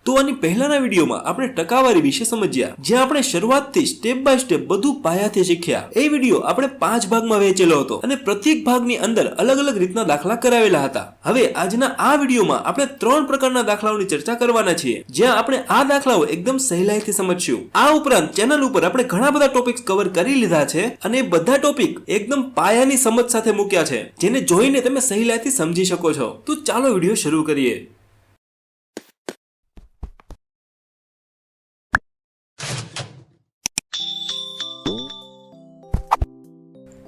તો આની પહેલાના વિડીયોમાં આપણે ટકાવારી વિશે સમજ્યા, જ્યાં આપણે શરૂઆતથી સ્ટેપ બાય સ્ટેપ બધું પાયાથી શીખ્યા. એ વિડીયો આપણે 5 ભાગમાં વહેંચેલો હતો અને પ્રત્યેક ભાગની અંદર અલગ અલગ રીતના દાખલા કરાવેલા હતા. હવે આજના આ વિડીયોમાં આપણે 3 પ્રકારના દાખલાઓની ચર્ચા કરવાના છીએ, જ્યાં આપણે આ દાખલાઓ એકદમ સહેલાઈથી સમજશું. આ ઉપરાંત ચેનલ ઉપર આપણે ઘણા બધા ટોપિક્સ કવર કરી લીધા છે અને બધા ટોપિક એકદમ પાયાની સમજ સાથે મૂક્યા છે, જેને જોઈને તમે સહેલાઈથી સમજી શકો છો. તો ચાલો વિડીયો શરૂ કરીએ.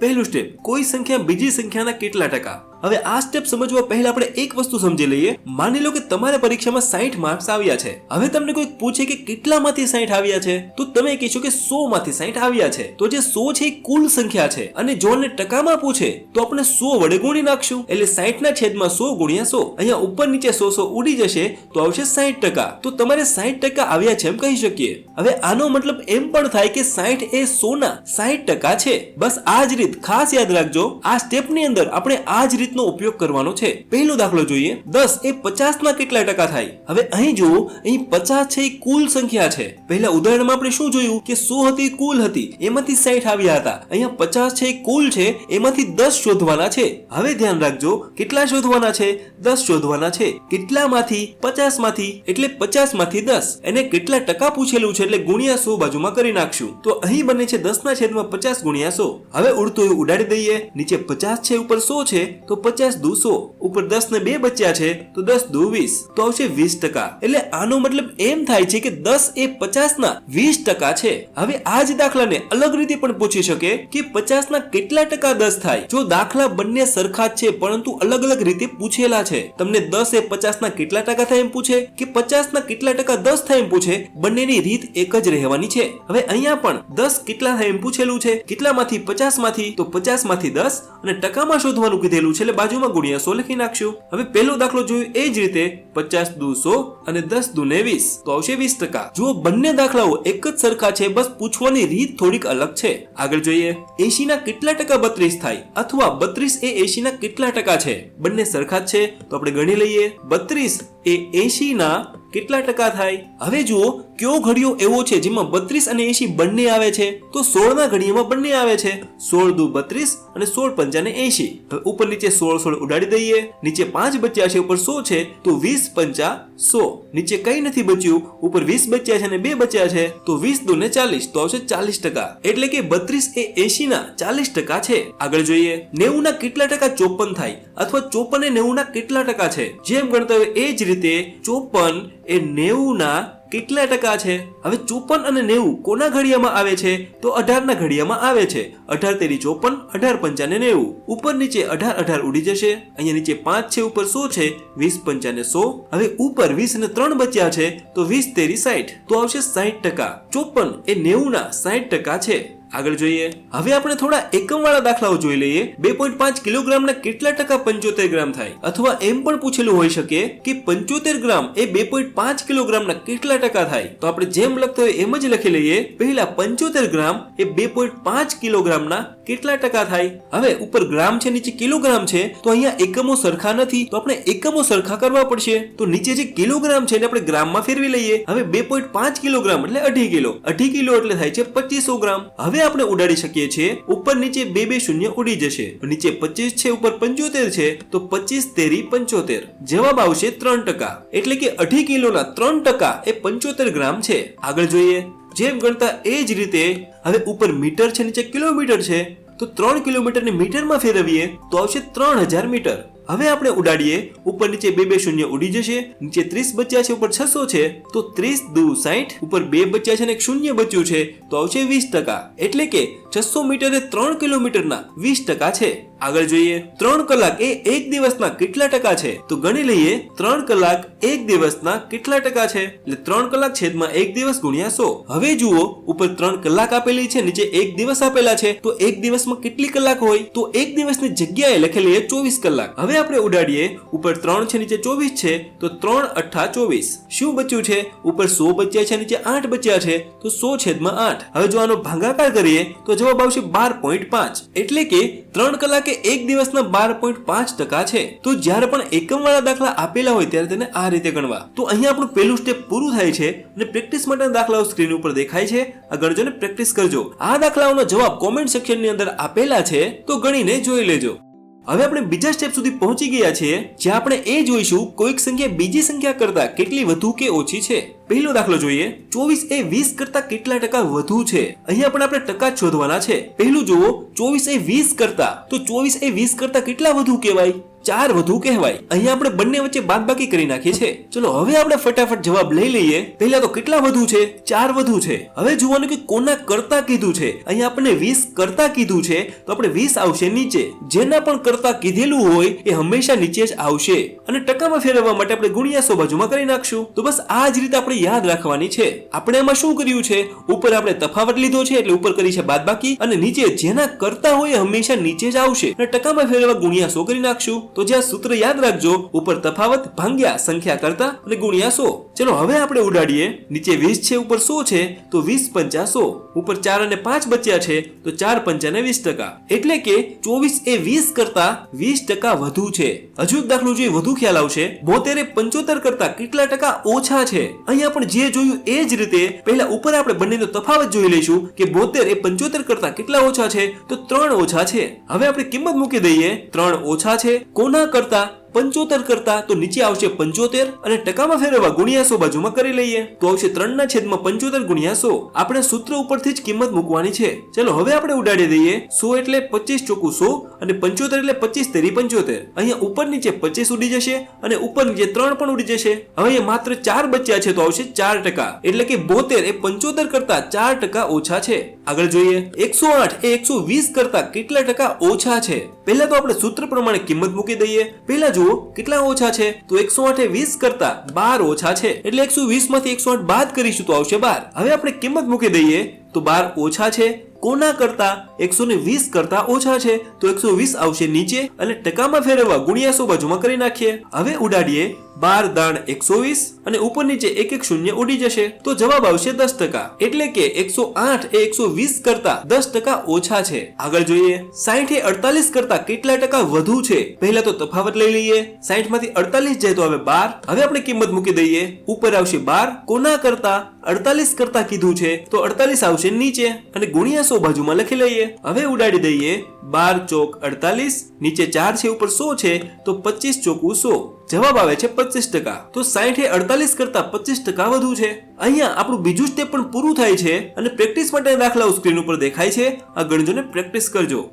પહેલું સ્ટેપ, કોઈ સંખ્યા બીજી સંખ્યાના કેટલા ટકા. હવે આ સ્ટેપ સમજવા પહેલા આપણે એક વસ્તુ સમજી લઈએ. માની લો કે તમારા પરીક્ષામાં 60 માર્ક્સ આવ્યા છે. હવે તમને કોઈ પૂછે કે કેટલામાંથી 60 આવ્યા છે, તો તમે કહેશો કે 100 માંથી 60 આવ્યા છે. તો જે 100 છે એ કુલ સંખ્યા છે અને જો ને ટકામાં પૂછે તો આપણે 100 વડે ગુણી નાખશું, એટલે 60 ના છેદમાં 100 ગુણ્યા 100. અહીંયા ઉપર નીચે 100 ઉડી જશે તો આવશે 60%. તો તમારે 60% આવ્યા છે એમ કહી શકીએ. હવે આનો મતલબ એમ પણ થાય કે 60 એ 100 ના 60% છે. બસ આ જ રીત ખાસ યાદ રાખજો. આ સ્ટેપની અંદર આપણે આ જ રીતનો ઉપયોગ કરવાનો છે. પહેલો દાખલો જોઈએ. 10 એ 50 ના કેટલા ટકા થાય. હવે અહીં જુઓ, અહીં 50 છે એ કુલ સંખ્યા છે. પહેલા ઉદાહરણમાં આપણે શું જોયું કે 100 હતી કુલ હતી, એમાંથી 60 આવ્યા હતા. અહીંયા 50 છે એ કુલ છે, એમાંથી 10 શોધવાના છે. હવે ધ્યાન રાખજો, કેટલા શોધવાના છે? 10 શોધવાના છે. કેટલામાંથી? 50 માંથી. એટલે 50 માંથી 10. એને કેટલા ટકા પૂછેલું છે એટલે ગુણ્યા 100 બાજુમાં કરી નાખશું. તો અહીં બને છે 10 ના છેદમાં 50 ગુણ્યા 100. હવે ઉડતું ઉડાડી દઈએ. નીચે 50 છે, ઉપર 100 છે, તો 50 દુ 100. ઉપર 10 ને 2 બચ્યા છે તો 10 દુ 20. તો આવશે 20%. એટલે આનો મતલબ એમ થાય છે કે 10 એ 50 ના 20% છે. હવે આ જ દાખલાને અલગ રીતે પણ પૂછી શકે કે 50 ના કેટલા ટકા 10 થાય. જો દાખલા બંને સરખા જ છે પરંતુ અલગ અલગ રીતે પૂછેલા છે, તમને 10 એ 50 ના કેટલા ટકા થાય એમ પૂછે કે 50 ના કેટલા ટકા 10 થાય એમ પૂછે, બંનેની રીત એક જ રહેવાની છે. હવે અહીંયા પણ 10 કેટલા થાય એમ પૂછેલું છે, કેટલામાંથી? 50 માંથી. તો 50 માંથી 10 અને ટકામાં શોધવાનું કીધેલું છે એટલે બાજુમાં ગુણ્યા 100 લખી નાખશું. હવે પહેલો દાખલો જોયો એ જ રીતે 50 દુ 100 અને 10 દુ 20, તો આવશે 20%. જુઓ, બંને દાખલાઓ એક જ સરખા છે, બસ પૂછવાની રીત થોડીક અલગ છે. આગળ જોઈએ. 80 ના કેટલા ટકા 32 થાય, અથવા 32 એ 80 ના કેટલા ટકા છે. બંને સરખા જ છે તો આપણે ગણી લઈએ. 32 એ 80 ના કેટલા ટકા થાય. હવે જુઓ, કયો ઘડિયો એવો છે જેમાં 32 અને 80 બંને આવે છે? તો 16 ના ઘડિયામાં બંને આવે છે. 16 દુ 32 અને 16 પંચા ને 80. હવે ઉપર નીચે 16 ઉડાડી દઈએ. નીચે 5 બચ્યા છે, ઉપર 100 છે તો 20 પંચા 100. નીચે કઈ નથી બચ્યું, ઉપર 20 બચ્યા છે અને 2 બચ્યા છે તો 20 દુ ને 40, તો આવશે 40%. એટલે કે 32 એ 80 ના 40% છે. આગળ જોઈએ. 90 ના કેટલા ટકા 54 થાય, અથવા 54 એ 90 ના કેટલા ટકા છે. જેમ ગણતા હોય એ જ રીતે 54 એ 90 ના કેટલા ટકા છે. હવે 54 અને 90 કોના ઘડિયામાં આવે છે? તો 18 ના ઘડિયામાં આવે છે. 18 તેરી 54, 18 પંચા ને 90. ઉપર નીચે 18 ઉડી જશે. અહીંયા નીચે 5 છે, ઉપર 100 છે, 20 પંચા ને 100. હવે ઉપર 20 અને 3 બચ્યા છે તો 20 તેરી 60, તો આવશે 60%. 54 એ 90 ના 60% છે. આગળ જોઈએ. હવે આપણે થોડા એકમ વાળા દાખલાઓ જોઈ લઈએ. 2.5 કિલોગ્રામ ના કેટલા ટકા 75 ગ્રામ થાય. અથવા એમ પણ પૂછેલું હોઈ શકે કે 75 ગ્રામ એ 2.5 કિલોગ્રામ ના કેટલા ટકા થાય. તો આપણે જેમ લખતા હોય એમ જ લખી લઈએ. પહેલા 75 ગ્રામ એ 2.5 કિલોગ્રામ ના કેટલા ટકા થાય. હવે ઉપર ગ્રામ છે, નીચે કિલોગ્રામ છે, તો અહીંયા એકમો સરખા નથી, તો આપણે એકમો સરખા કરવા પડશે. તો નીચે જે કિલોગ્રામ છે એને આપણે ગ્રામમાં ફેરવી લઈએ. હવે 2.5 કિલોગ્રામ એટલે 2.5 કિલો. 2.5 કિલો એટલે થાય છે 2500 ગ્રામ. હવે આપણે ઉડાડી શકીએ છીએ. ઉપર નીચે 2 શૂન્ય ઉડી જશે. નીચે 25 છે, ઉપર 75 છે, તો 25 તેરી 75. જવાબ આવશે 3%. એટલે કે 2.5 કિલોના 3% એ 75 ગ્રામ છે. આગળ જોઈએ. જેમ ગણતા એ જ રીતે હવે ઉપર મીટર છે, નીચે કિલોમીટર છે, તો 3 કિલોમીટરને મીટરમાં ફેરવીએ તો આવશે 3000 મીટર. હવે આપણે ઉડાડીએ. ઉપર નીચે 2 શૂન્ય ઉડી જશે. નીચે 30 બચ્યા છે, ઉપર 600 છે, તો 30 દુ 60. ઉપર 2 બચ્યા છે અને 1 શૂન્ય બચ્યું છે તો આવશે 20%. એટલે કે 600 મીટર એ 3 કિલોમીટરના 20% છે. આગળ જોઈએ. 3 કલાક એ 1 દિવસના કેટલા ટકા છે? તો ગણી લઈએ. 3 કલાક 1 દિવસના કેટલા ટકા છે? એટલે 3 કલાક છેદમાં 1 દિવસ ગુણ્યા 100. હવે જુઓ, ઉપર 3 કલાક આપેલી છે, નીચે 1 દિવસ આપેલા છે, તો 1 દિવસમાં કેટલી કલાક હોય? તો 1 દિવસની જગ્યાએ લખેલી 24 કલાક. હવે આપણે ઉડાડીએ. ઉપર 3 છે, નીચે 24 છે, તો 3 અઠ્ઠા 24. શું બચ્યું છે? ઉપર 100 બચ્યા છે, નીચે 8 બચ્યા છે, તો 100 છેદમાં 8. હવે જો આનો ભાગાકાર કરીએ તો જવાબ આવશે 12.5. એટલે કે 3 કલાક કે એક દિવસના 12.5% છે. તો જ્યારે પણ એકમવાળા દાખલા આપેલા હોય ત્યારે તેને આ રીતે ગણવા. તો અહીંયા આપણું પહેલું સ્ટેપ પૂરું થાય છે અને પ્રેક્ટિસ માટેના દાખલાઓ સ્ક્રીન ઉપર દેખાય છે. આ ગણજો ને પ્રેક્ટિસ કરજો. આ દાખલાઓનો જવાબ કોમેન્ટ સેક્શનની અંદર આપેલા છે, તો ગણીને જોઈ લેજો. હવે આપણે બીજા સ્ટેપ સુધી પહોંચી ગયા છીએ, જ્યાં આપણે એ જોઈશું કોઈક સંખ્યા બીજી સંખ્યા કરતા કેટલી વધુ કે ઓછી છે. પહેલો દાખલો જોઈએ. 24 એ 20 કરતા કેટલા ટકા વધુ છે? અહીંયા પણ આપણે ટકા જ શોધવાના છે. પહેલું જુઓ, 24 એ 20 કરતા, તો 24 એ 20 કરતા કેટલા વધુ કહેવાય? 4 વધુ કહેવાય. અહીંયા આપણે બંને વચ્ચે બાદબાકી કરી નાખીએ છે. ચલો હવે આપણે ફટાફટ જવાબ લઈ લઈએ. પહેલા તો કેટલા વધુ છે? 4 વધુ છે. હવે જોવાનું કે કોના કરતા કીધું છે. અહીંયા આપણને 20 કરતા કીધું છે, તો આપણે 20 આવશે નીચે. જેના પણ કરતા કીધેલું હોય એ હંમેશા નીચે જ આવશે. અને ટકામાં ફેરવવા માટે આપણે ગુણ્યા 100 બાજુમાં કરી નાખશું. તો બસ આ જ રીતે આપણે યાદ રાખવાની છે. આપણે આમાં શું કર્યું છે? ઉપર આપણે તફાવત લીધો છે એટલે ઉપર કરી છે બાદબાકી, અને નીચે જેના કરતા હોય હંમેશા નીચે જ આવશે. અને ટકામાં ફેરવવા ગુણ્યા 100 કરી નાખશું. તો જે સૂત્ર યાદ રાખજો, ઉપર તફાવત ભાગ્યા સંખ્યા કરતા અને ગુણ્યા 100. ચલો હવે આપણે ઉડાડીએ. નીચે 20 છે, ઉપર 100 છે, તો 20 પંચા 100. ઉપર 4 અને 5 બચ્યા છે, તો 4 પંચા ને 20%. એટલે કે 24 એ 20 કરતા 20% વધુ છે. હજુ એક દાખલો જોઈએ, વધુ ખ્યાલ આવશે. 72 એ 75 કરતા કેટલા ટકા ઓછા છે? અહીંયા પણ જે જોયું એ જ રીતે પહેલા ઉપર આપણે બંનેનો તફાવત જોઈ લઈશું કે 72 એ 75 કરતા કેટલા ઓછા છે? તો 3 ઓછા છે. હવે આપણે કિંમત મૂકી દઈએ. 3 ઓછા છે. કોના કરતા? 75 કરતા, તો નીચે આવશે 75 અને ટકામાં ફેરવવા ગુણ્યા 100 બાજુમાં કરી લઈએ, તો આવશે 3/75 ગુણ્યા 100. આપણે સૂત્ર ઉપરથી જ કિંમત મૂકવાની છે. ચલો હવે આપણે ઉડાડી દઈએ. 100 એટલે 25 ચોકુ 100 અને 75 એટલે 25 તેરી 75. અહીંયા ઉપર નીચે 25 ઉડી જશે અને ઉપર નીચે 3 પણ ઉડી જશે. હવે અહીંયા માત્ર 4 બચ્યા છે, તો આવશે 4%. એટલે કે 72 એ 75 કરતા 4% ઓછા છે. આગળ જોઈએ. 108 એ 120 કરતા કેટલા ટકા ઓછા છે? પહેલા તો આપણે સૂત્ર પ્રમાણે કિંમત મૂકી દઈએ. પહેલા જુઓ કેટલા ઓછા છે? તો 108 એ 20 કરતા 12 ઓછા છે. એટલે 120 માંથી 108 બાદ કરીશું તો આવશે 12. હવે આપણે કિંમત મૂકી દઈએ. તો 12 ઓછા છે. કોના કરતા? 120 કરતા ઓછા છે, તો 120 આવશે નીચે અને ટકામાં ફેરવવા ગુણ્યા 100 બાજુમાં કરી નાખીએ. હવે ઉડાડીએ. 12 દાણ 120 અને ઉપર નીચે એક એક શૂન્ય ઉડી જશે, તો જવાબ આવશે 10%. એટલે કે 108 એ 120 કરતા 10% ઓછા છે. આગળ જોઈએ. 60 એ 48 કરતા કેટલા ટકા વધુ છે? પહેલા તો તફાવત લઈ લઈએ. 60 માંથી 48 જાય તો હવે 12. હવે આપણે કિંમત મૂકી દઈએ. ઉપર આવશે 12. કોના કરતા? 48 કરતા કીધું છે, તો 48 આવશે નીચે અને ગુણ્યા 100 બાજુમાં લખી લઈએ. હવે ઉડાડી દઈએ. 12 ચોક 48, નીચે 4 છે, ઉપર 100 છે, તો 25 ચોકુ 100. જવાબ આવે છે 25%. તો 60 એ 48 કરતા 25% વધુ છે. અહીંયા આપણું બીજું સ્ટેપ પણ પૂરું થાય છે અને પ્રેક્ટિસ માટે દાખલાઓ સ્ક્રીન ઉપર દેખાય છે. આ ગણજો ને પ્રેક્ટિસ કરજો.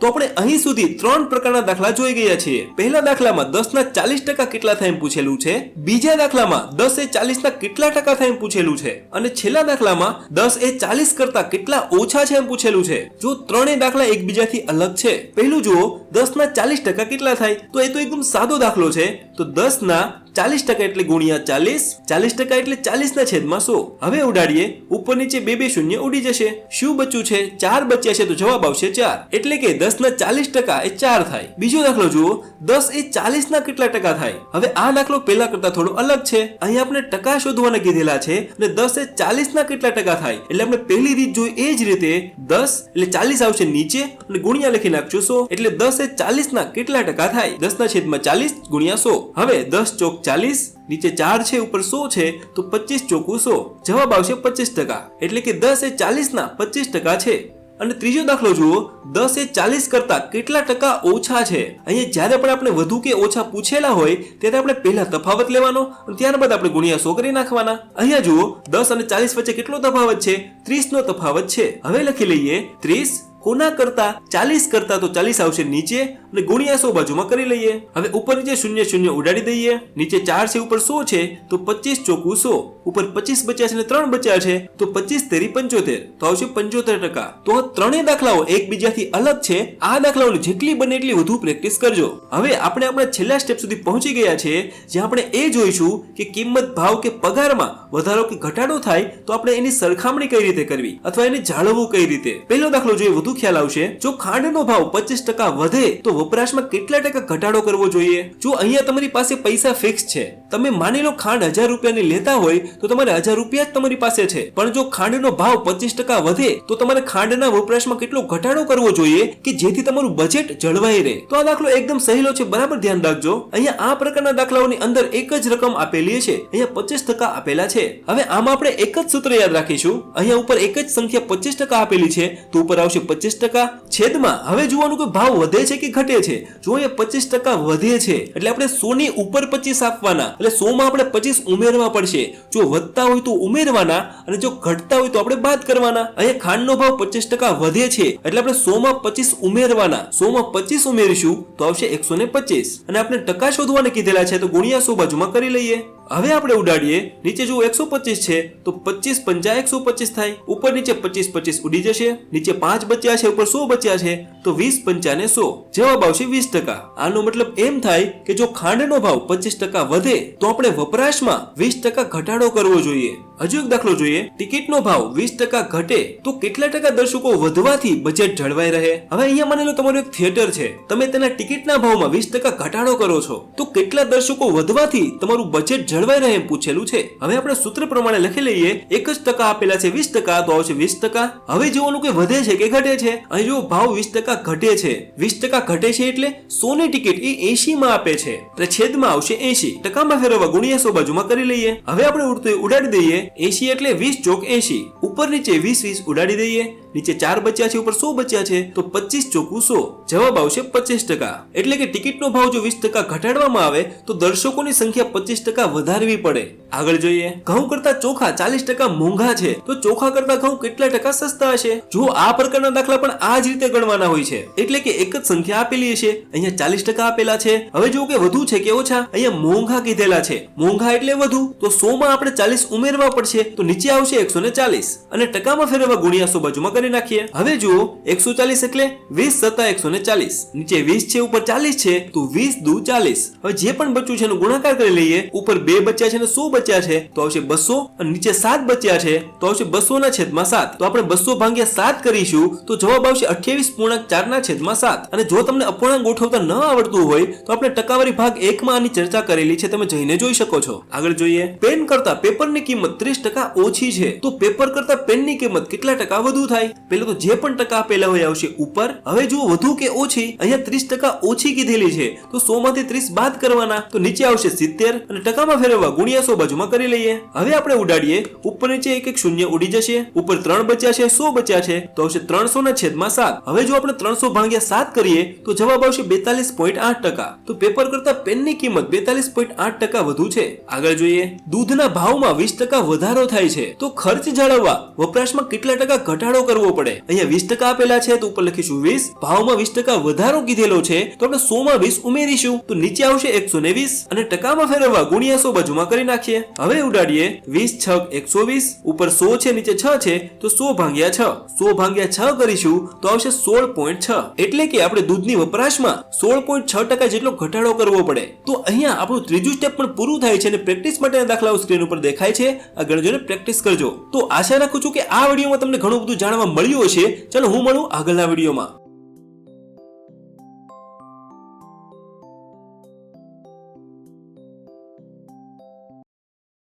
તો આપણે અહીં સુધી 3 પ્રકારના દાખલા જોઈ ગયા છીએ. પહેલા દાખલામાં 10 ના 40% કેટલા થાય એમ પૂછેલું છે. બીજા દાખલામાં 10 એ 40 ના કેટલા ટકા થાય એમ પૂછેલું છે. અને છેલ્લા દાખલામાં 10 એ 40 કરતા કેટલા ઓછા છે એમ પૂછેલું છે. જો ત્રણેય દાખલા એકબીજાથી અલગ છે. પહેલું જુઓ, 10 ના 40% કેટલા થાય? તો એ તો એકદમ સાદો દાખલો છે. તો 10 ના 40% એટલે ગુણ્યા 40, 40% એટલે 40 ના છેદમાં 100. હવે ઉડાડીએ. ઉપર નીચે 2 શૂન્ય ઉડી જશે. શું બચ્યું છે? 4 બચ્યા છે, તો જવાબ આવશે 4. એટલે કે 10 ના 40% એ 4 થાય. બીજો દાખલો જુઓ. 10 એ 40 ના કેટલા ટકા થાય? હવે આ દાખલો પહેલા કરતા થોડો અલગ છે. અહીં આપણે ટકા શોધવાના કીધેલા છે અને 10 એ 40 ના કેટલા ટકા થાય એટલે આપણે પહેલી રીત જોઈ એ જ રીતે 10 એટલે 40 આવશે નીચે અને ગુણ્યા લખી નાખશું 100. એટલે 10 એ 40 ના કેટલા ટકા થાય? 10 ના છેદમાં 40 ગુણ્યા 100. હવે 10 ચોક 40, નીચે 4 છે, ઉપર 100 છે, તો 25 ચોકુ 100. જવાબ આવશે 25%. એટલે કે 10 એ 40 ના 25% છે. અને ત્રીજો દાખલો જુઓ. 10 એ 40 કરતા કેટલા ટકા ઓછા છે? અહીંયા જ્યારે પણ આપણે વધુ કે ઓછા પૂછેલા હોય ત્યારે આપણે પહેલા તફાવત લેવાનો અને ત્યારબાદ આપણે ગુણ્યા 100 કરી નાખવાના. અહીંયા જુઓ, 10 અને 40 વચ્ચે કેટલો તફાવત છે? 30 નો તફાવત છે. હવે લખી લઈએ 30. કોના કરતા? 40 કરતા, તો 40 આવશે નીચે અને ગુણ્યા 100 બાજુમાં કરી લઈએ. હવે ઉપર નીચે શૂન્ય શૂન્ય ઉડાડી દઈએ. નીચે 4 છે, ઉપર 100 છે, તો 25 ચોકુ 100. ઉપર 25 બચ્યા છે અને 3 બચ્યા છે, તો 25 તેરી 75, તો આવશે 75%. તો ત્રણેય દાખલાઓ એકબીજાથી અલગ છે. આ દાખલાઓની જેટલી બને એટલી વધુ પ્રેક્ટિસ કરજો. હવે આપણે આપણા છેલ્લા સ્ટેપ સુધી પહોંચી ગયા છે, જ્યાં આપણે એ જોઈશું કે કિંમત, ભાવ કે પગારમાં વધારો કે ઘટાડો થાય તો આપણે એની સરખામણી કઈ રીતે કરવી અથવા એને જાળવવું કઈ રીતે. પહેલો દાખલો જોઈએ, વધુ ખ્યાલ આવશે. જો ખાંડનો ભાવ 25% વધે તો વપરાશમાં કેટલા ટકા ઘટાડો કરવો જોઈએ? જો અહીંયા તમારી પાસે પૈસા ફિક્સ છે, તમે માની લો ખાંડ 1000 રૂપિયાની લેતા હોય તો તમારે 1000 રૂપિયા જ તમારી પાસે છે, પણ જો ખાંડનો ભાવ 25% વધે તો તમારે ખાંડના વપરાશમાં કેટલો ઘટાડો કરવો જોઈએ કે જેથી તમારું બજેટ જળવાઈ રહે. તો આ દાખલો એકદમ સહેલો છે, બરાબર ધ્યાન રાખજો. અહીંયા આ પ્રકારના દાખલાઓની અંદર એક જ રકમ આપેલી છે, અહીંયા 25% આપેલા છે. હવે આમાં આપણે એક જ સૂત્ર યાદ રાખીશું. અહીંયા ઉપર એક જ સંખ્યા 25% આપેલી છે તો ઉપર આવશે 25% છેદમાં. હવે જોવાનું કે ભાવ વધે છે કે ઘટે છે. જો અહીંયા 25% વધે છે એટલે આપણે 100 ની ઉપર 25 આપવાના, એટલે 100 માં આપણે 25 ઉમેરવા પડશે. જો વધતા હોય તો ઉમેરવાના અને જો ઘટતા હોય તો આપણે બાદ કરવાના. અહીંયા ખાંડનો ભાવ 25% વધે છે એટલે આપણે 100 માં 25 ઉમેરવાના. 100 માં 25 ઉમેરીશું તો આવશે 125 અને આપણે ટકા શોધવાને કીધેલા છે તો ગુણ્યા 100 બાજુમાં કરી લઈએ. હવે આપણે ઉડાડીએ, નીચે જો 125 છે તો 25 પંચા 125 થાય. ઉપર નીચે 25 25 ઉડી જશે. નીચે 5 બચ્યા છે, ઉપર 100 બચ્યા છે તો 20 પંચાને 100, જવાબ આવશે 20%. આનો મતલબ એમ થાય કે જો ખાંડનો ભાવ 25% વધે તો આપણે વપરાશમાં 20% ઘટાડો કરવો જોઈએ. હજુ એક દાખલો જોઈએ. ટિકિટનો ભાવ 20% ઘટે તો કેટલા ટકા દર્શકો વધવાથી બજેટ જળવાઈ રહે? હવે અહીંયા માની લો તમારું એક થિયેટર છે, તમે તેના ટિકિટના ભાવમાં 20% ઘટાડો કરો છો તો કેટલા દર્શકો વધવાથી તમારું બજેટ જળવાઈ રહે એમ પૂછેલું છે. હવે આપણે સૂત્ર પ્રમાણે લખી લઈએ. એક જ ટકા આપેલા છે 20% તો આવશે 20%. હવે જોવાનું કે વધે છે કે ઘટે છે. અહીં જો ભાવ 20% ઘટે છે, 20% ઘટે છે એટલે 100 ની ટિકિટ એ 80 માં આપે છે એટલે છેદમાં આવશે 80. ટકામાં ફેરવવા ગુણ્યા 100 બાજુમાં કરી લઈએ. હવે આપણે ઉડાડી દઈએ. 80 એટલે 20 ચોક 80, ઉપર નીચે 20 20 ઉડાડી દઈએ. નીચે 4 બચ્યા છે, ઉપર 100 બચ્યા છે તો 25 ચોકું 100, જવાબ આવશે 25%. એટલે કે ટિકિટનો ભાવ જો 20% ઘટાડવામાં આવે તો દર્શકોની સંખ્યા 25% વધારવી પડે. આગળ જોઈએ. ઘઉં કરતા ચોખા 40% મોંઘા છે તો ચોખા કરતા ઘઉં કેટલા ટકા સસ્તા હશે? જો આ પ્રકારના દાખલા પણ આ જ રીતે ગણવાના હોય છે, એટલે કે એક જ સંખ્યા આપેલી હશે. અહીંયા 40% આપેલા છે. હવે જો કે વધુ છે કે ઓછા? અહીંયા મોંઘા કીધેલા છે. મોંઘા એટલે વધુ, તો 100 માં આપણે 40 ઉમેરવા પડશે તો નીચે આવશે 140 અને ટકામાં ફેરવવા ગુણ્યા 100 બાજુમાં કરી નાખીએ. હવે જુઓ 140 એટલે 20 + 140, નીચે 20 છે ઉપર 40 છે તો 20 દુ 40. હવે જે પણ બચ્યું છે એનો ગુણાકાર કરી લઈએ. ઉપર 2 બચ્યા છે અને 100 બચ્યા છે તો આવશે 200 અને નીચે 7 બચ્યા છે તો આવશે 200 ના છેદમાં 7. તો આપણે 200 ભાગ્યા 7 કરીશું તો જવાબ આવશે 28.4 ના છેદમાં 7. અને જો તમને અપૂર્ણાંક ગોઠવતા ન આવડતું હોય તો આપણે ટકાવારી ભાગ 1 માં આની ચર્ચા કરેલી છે, તમે જઈને જોઈ શકો છો. આગળ જોઈએ. પેન કરતા પેપરની કિંમત 30% ઓછી છે તો પેપર કરતા પેનની કિંમત કેટલા ટકા વધુ થાય? પેલો તો જે પણ ટકા આપેલા હોય આવશે ઉપર. હવે જો વધુ કે ઓછી? અહીંયા 30% ઓછી કીધેલી છે તો 100 માંથી 30 બાદ કરવાના તો નીચે આવશે 70 અને ટકામાં ફેરવવા ગુણ્યા 100 બાજુમાં કરી લઈએ. હવે આપણે ઉડાડીએ. ઉપર નીચે એક એક શૂન્ય ઉડી જશે. ઉપર 3 બચ્યા છે, 100 બચ્યા છે તો આવશે 300 ના છેદમાં 7. હવે જો આપણે 300 ભાગ્યા 7 કરીએ તો જવાબ આવશે 42.8%. તો પેપર કરતા પેનની કિંમત 42.8% વધુ છે. આગળ જોઈએ. દૂધના ભાવમાં 20% વધારો થાય છે તો ખર્ચ જાળવવા વપરાશમાં કેટલા ટકા ઘટાડો કરવો પડે? અહીંયા 20% આપેલા છે તો ઉપર લખીશું 20. ભાવમાં 20% વધારો કીધેલો છે તો આપણે 100 માં 20 ઉમેરીશું તો નીચે આવશે 120 અને ટકામાં ફેરવવા ગુણ્યા 100 બાજુમાં કરી નાખીએ. હવે ઉડાડીએ. 20 6 120, ઉપર 100 છે, નીચે 6 છે તો 100 ભાગ્યા 6. 100 ભાગ્યા 6 કરીશું તો આવશે 16.6. એટલે કે આપણે દૂધની વપરાશમાં 16.6% જેટલો ઘટાડો કરવો પડે. તો અહીંયા આપણું ત્રીજું સ્ટેપ પણ પૂરું થાય છે અને પ્રેક્ટિસ માટેના દાખલાઓ સ્ક્રીન ઉપર દેખાય છે. આગળ જોઈને પ્રેક્ટિસ કરજો. તો આશા રાખું છું કે આ વિડીયોમાં તમને ઘણું બધું જાણવા મળ્યું હશે. ચલો હું મળું આગળના વિડીયોમાં.